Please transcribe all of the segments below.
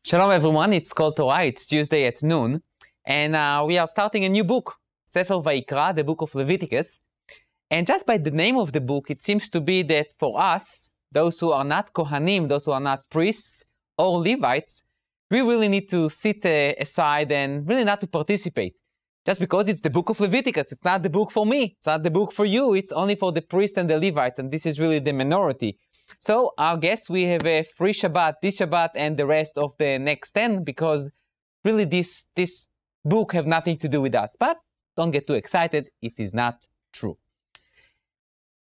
Shalom everyone, it's called Torah, it's Tuesday at noon, and we are starting a new book, Sefer Vayikrah, the book of Leviticus. And just by the name of the book, it seems to be that for us, those who are not Kohanim, those who are not priests or Levites, we really need to sit aside and really not to participate. Just because it's the book of Leviticus, it's not the book for me, it's not the book for you, it's only for the priests and the Levites, and this is really the minority. So I guess we have a free Shabbat, this Shabbat, and the rest of the next 10, because really this book have nothing to do with us. But don't get too excited, it is not true.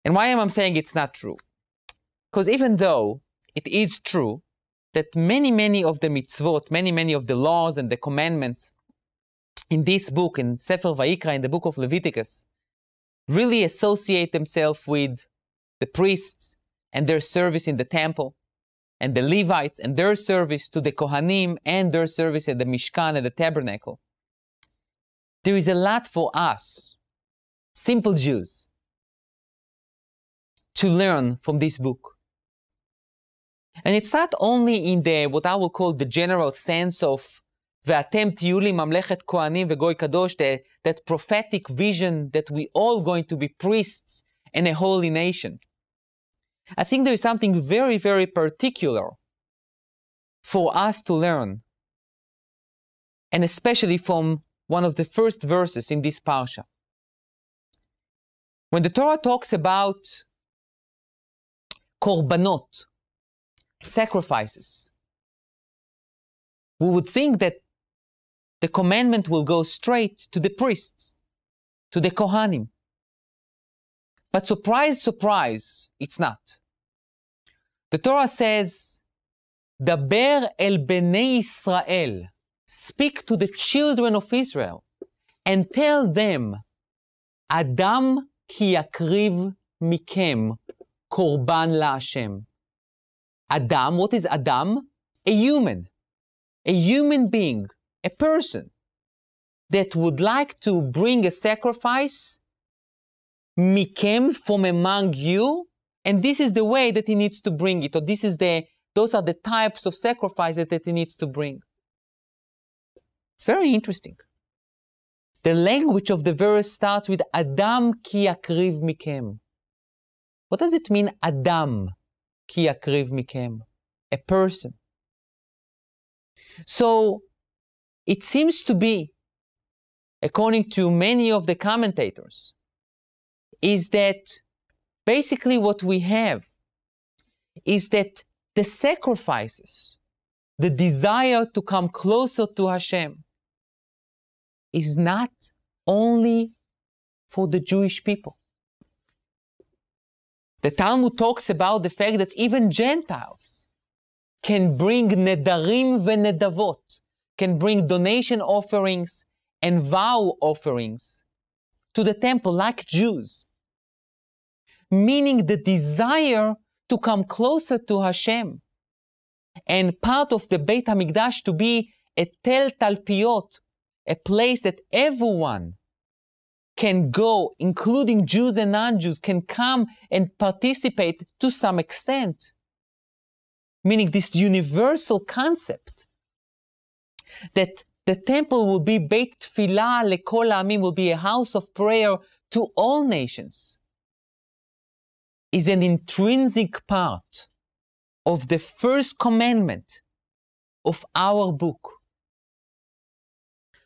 And why am I saying it's not true? Because even though it is true that many of the mitzvot, many of the laws and the commandments in this book, in Sefer Vayikra, in the book of Leviticus, really associate themselves with the priests and their service in the temple, and the Levites and their service to the Kohanim and their service at the Mishkan and the tabernacle. There is a lot for us, simple Jews, to learn from this book. And it's not only in the, what I will call the general sense of Ve'atem tiyu li mamlechet kohanim ve'goy kadosh, that prophetic vision that we all going to be priests and a holy nation. I think there is something very particular for us to learn, and especially from one of the first verses in this parsha. When the Torah talks about korbanot, sacrifices, we would think that the commandment will go straight to the priests, to the Kohanim. But surprise, it's not. The Torah says, Daber el bnei Israel, speak to the children of Israel, and tell them, Adam ki yakriv mikem korban laHashem. Adam, what is Adam? A human being, a person that would like to bring a sacrifice mikem, from among you, and this is the way that he needs to bring it, or those are the types of sacrifices that he needs to bring. It's very interesting. The language of the verse starts with Adam ki yakriv mikem. What does it mean, Adam ki yakriv mikem? A person. So it seems to be, according to many of the commentators, is that basically what we have is that the sacrifices, the desire to come closer to Hashem, is not only for the Jewish people. The Talmud talks about the fact that even Gentiles can bring nedarim v'nedavot, can bring donation offerings and vow offerings to the temple like Jews, meaning the desire to come closer to Hashem, and part of the Beit HaMikdash to be a tel talpiot, a place that everyone can go, including Jews and non-Jews, can come and participate to some extent. Meaning this universal concept that the temple will be Beit Tfilah lekol ha'amim, will be a house of prayer to all nations, is an intrinsic part of the first commandment of our book.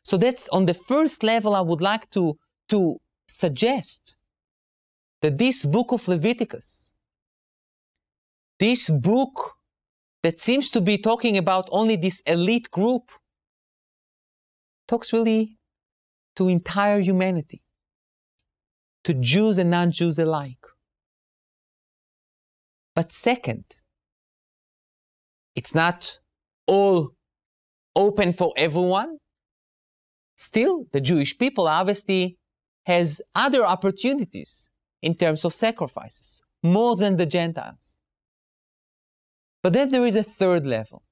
So that's on the first level. I would like to suggest that this book of Leviticus, this book that seems to be talking about only this elite group, talks really to entire humanity, to Jews and non-Jews alike. But second, it's not all open for everyone. Still, the Jewish people obviously has other opportunities in terms of sacrifices, more than the Gentiles. But then there is a third level.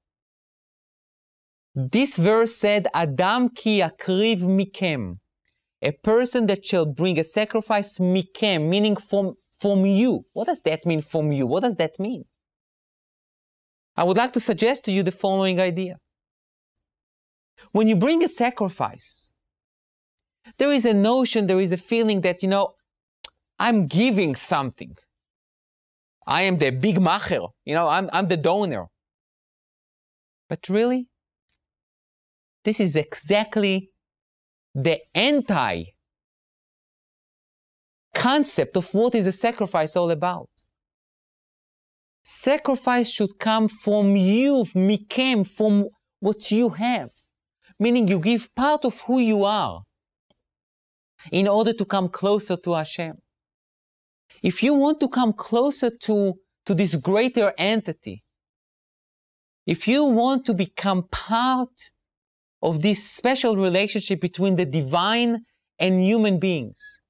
This verse said, Adam ki yakriv mikem, a person that shall bring a sacrifice mikem, meaning from you. What does that mean, from you? What does that mean? I would like to suggest to you the following idea. When you bring a sacrifice, there is a notion, there is a feeling that, I'm giving something. I am the big macher, I'm the donor. But really, this is exactly the anti-concept of what is a sacrifice all about. Sacrifice should come from you, mikem, from what you have. Meaning you give part of who you are in order to come closer to Hashem. If you want to come closer to this greater entity, if you want to become part of this special relationship between the divine and human beings,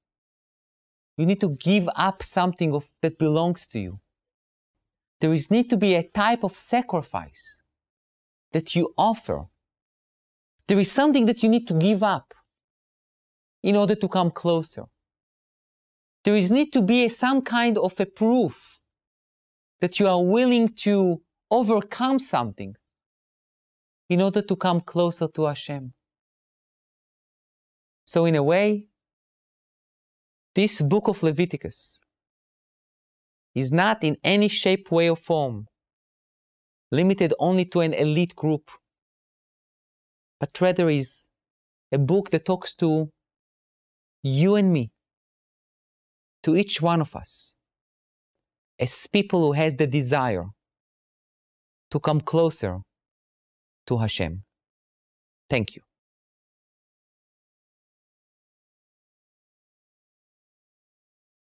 you need to give up something that belongs to you. There need to be a type of sacrifice that you offer. There is something that you need to give up in order to come closer. There need to be some kind of a proof that you are willing to overcome something in order to come closer to Hashem. So in a way, this book of Leviticus is not in any shape, way, or form limited only to an elite group, but rather is a book that talks to you and me, to each one of us, as people who has the desire to come closer to Hashem. Thank you.